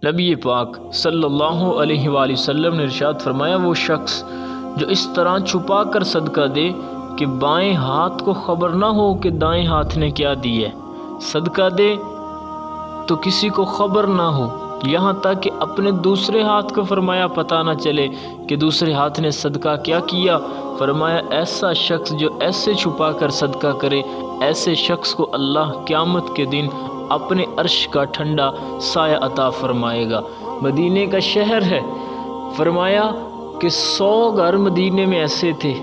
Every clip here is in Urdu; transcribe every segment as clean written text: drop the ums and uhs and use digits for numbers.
نبی پاک صلی اللہ علیہ وآلہ وسلم نے ارشاد فرمایا، وہ شخص جو اس طرح چھپا کر صدقہ دے کہ بائیں ہاتھ کو خبر نہ ہو کہ دائیں ہاتھ نے کیا دی ہے، صدقہ دے تو کسی کو خبر نہ ہو، یہاں تک کہ اپنے دوسرے ہاتھ کو فرمایا پتہ نہ چلے کہ دوسرے ہاتھ نے صدقہ کیا کیا۔ فرمایا ایسا شخص جو ایسے چھپا کر صدقہ کرے، ایسے شخص کو اللہ قیامت کے دن اپنے عرش کا ٹھنڈا سایہ عطا فرمائے گا۔ مدینے کا شہر ہے، فرمایا کہ 100 گھر مدینے میں ایسے تھے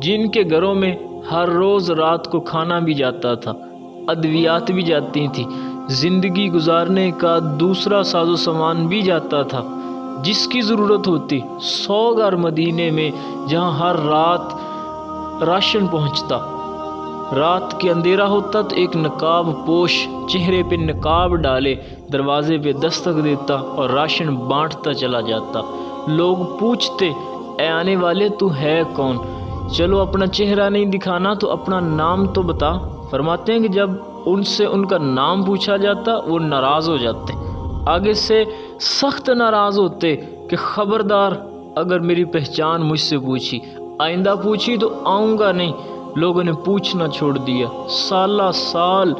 جن کے گھروں میں ہر روز رات کو کھانا بھی جاتا تھا، ادویات بھی جاتی تھیں، زندگی گزارنے کا دوسرا ساز و سامان بھی جاتا تھا جس کی ضرورت ہوتی۔ 100 گھر مدینے میں جہاں ہر رات راشن پہنچتا، رات کے اندھیرا ہوتا تو ایک نقاب پوش چہرے پہ نقاب ڈالے دروازے پہ دستک دیتا اور راشن بانٹتا چلا جاتا۔ لوگ پوچھتے، اے آنے والے تو ہے کون؟ چلو اپنا چہرہ نہیں دکھانا تو اپنا نام تو بتا۔ فرماتے ہیں کہ جب ان سے ان کا نام پوچھا جاتا وہ ناراض ہو جاتے، آگے سے سخت ناراض ہوتے کہ خبردار اگر میری پہچان مجھ سے پوچھی، آئندہ پوچھی تو آؤں گا نہیں۔ لوگوں نے پوچھنا چھوڑ دیا، سالہ سال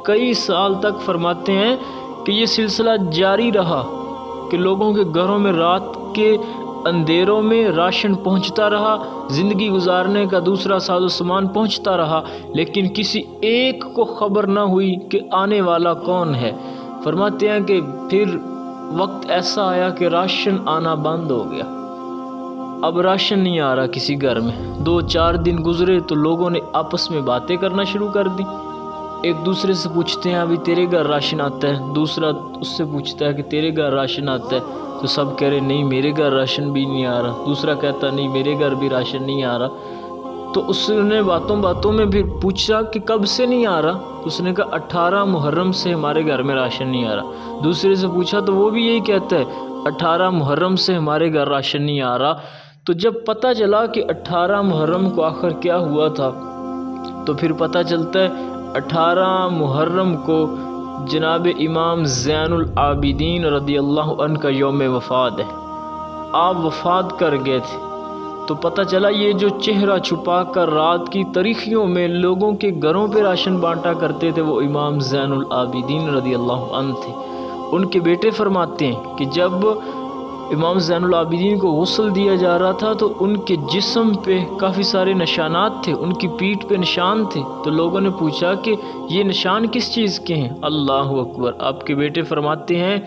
کئی سال تک فرماتے ہیں کہ یہ سلسلہ جاری رہا کہ لوگوں کے گھروں میں رات کے اندھیروں میں راشن پہنچتا رہا، زندگی گزارنے کا دوسرا ساز و سامان پہنچتا رہا، لیکن کسی ایک کو خبر نہ ہوئی کہ آنے والا کون ہے۔ فرماتے ہیں کہ پھر وقت ایسا آیا کہ راشن آنا بند ہو گیا، اب راشن نہیں آ رہا کسی گھر میں۔ 2-4 دن گزرے تو لوگوں نے آپس میں باتیں کرنا شروع کر دی، ایک دوسرے سے پوچھتے ہیں ابھی تیرے گھر راشن آتا ہے، دوسرا اس سے پوچھتا ہے کہ تیرے گھر راشن آتا ہے، تو سب کہہ رہے نہیں میرے گھر راشن بھی نہیں آ رہا، دوسرا کہتا نہیں میرے گھر بھی راشن نہیں آ رہا۔ تو اس نے باتوں میں پھر پوچھا کہ کب سے نہیں آ رہا، تو اس نے کہا 18 محرم سے ہمارے گھر میں راشن نہیں آ رہا۔ دوسرے سے پوچھا تو وہ بھی یہی کہتا ہے 18 محرم سے ہمارے گھر راشن نہیں آ رہا۔ تو جب پتہ چلا کہ 18 محرم کو آخر کیا ہوا تھا، تو پھر پتہ چلتا ہے 18 محرم کو جناب امام زین العابدین رضی اللہ عنہ کا یوم وفات ہے، آپ وفات کر گئے تھے۔ تو پتہ چلا یہ جو چہرہ چھپا کر رات کی تاریکیوں میں لوگوں کے گھروں پہ راشن بانٹا کرتے تھے وہ امام زین العابدین رضی اللہ عنہ تھے۔ ان کے بیٹے فرماتے ہیں کہ جب امام زین العابدین کو غسل دیا جا رہا تھا تو ان کے جسم پہ کافی سارے نشانات تھے، ان کی پیٹھ پہ نشان تھے، تو لوگوں نے پوچھا کہ یہ نشان کس چیز کے ہیں؟ اللہ اکبر! آپ کے بیٹے فرماتے ہیں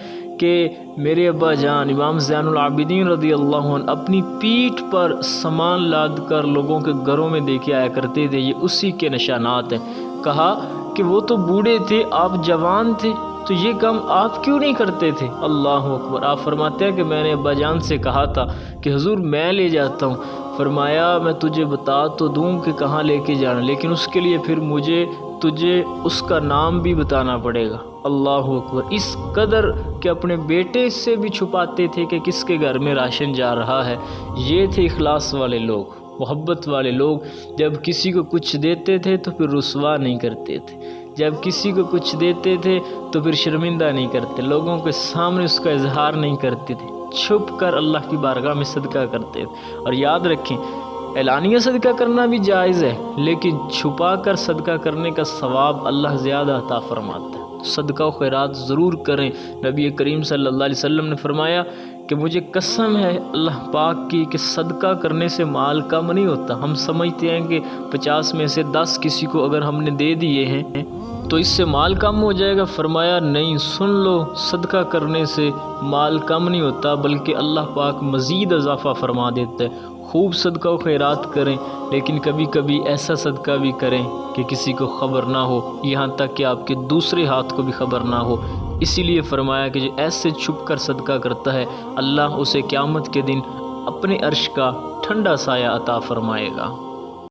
کہ میرے ابا جان امام زین العابدین رضی اللہ عنہ اپنی پیٹھ پر سامان لاد کر لوگوں کے گھروں میں دے کے آیا کرتے تھے، یہ اسی کے نشانات ہیں۔ کہا کہ وہ تو بوڑھے تھے، آپ جوان تھے، تو یہ کام آپ کیوں نہیں کرتے تھے؟ اللہ اکبر! آپ فرماتے ہیں کہ میں نے ابا جان سے کہا تھا کہ حضور میں لے جاتا ہوں۔ فرمایا میں تجھے بتا تو دوں کہ کہاں لے کے جانا، لیکن اس کے لیے پھر مجھے تجھے اس کا نام بھی بتانا پڑے گا۔ اللہ اکبر! اس قدر کہ اپنے بیٹے سے بھی چھپاتے تھے کہ کس کے گھر میں راشن جا رہا ہے۔ یہ تھے اخلاص والے لوگ، محبت والے لوگ۔ جب کسی کو کچھ دیتے تھے تو پھر رسوا نہیں کرتے تھے، جب کسی کو کچھ دیتے تھے تو پھر شرمندہ نہیں کرتے، لوگوں کے سامنے اس کا اظہار نہیں کرتے تھے، چھپ کر اللہ کی بارگاہ میں صدقہ کرتے تھے۔ اور یاد رکھیں اعلانیہ صدقہ کرنا بھی جائز ہے، لیکن چھپا کر صدقہ کرنے کا ثواب اللہ زیادہ عطا فرماتا ہے۔ صدقہ و خیرات ضرور کریں۔ نبی کریم صلی اللہ علیہ وسلم نے فرمایا کہ مجھے قسم ہے اللہ پاک کی کہ صدقہ کرنے سے مال کم نہیں ہوتا۔ ہم سمجھتے ہیں کہ 50 میں سے 10 کسی کو اگر ہم نے دے دیے ہیں تو اس سے مال کم ہو جائے گا۔ فرمایا نہیں، سن لو، صدقہ کرنے سے مال کم نہیں ہوتا بلکہ اللہ پاک مزید اضافہ فرما دیتا ہے۔ خوب صدقہ و خیرات کریں، لیکن کبھی کبھی ایسا صدقہ بھی کریں کہ کسی کو خبر نہ ہو، یہاں تک کہ آپ کے دوسرے ہاتھ کو بھی خبر نہ ہو۔ اسی لیے فرمایا کہ جو ایسے چھپ کر صدقہ کرتا ہے اللہ اسے قیامت کے دن اپنے عرش کا ٹھنڈا سایہ عطا فرمائے گا۔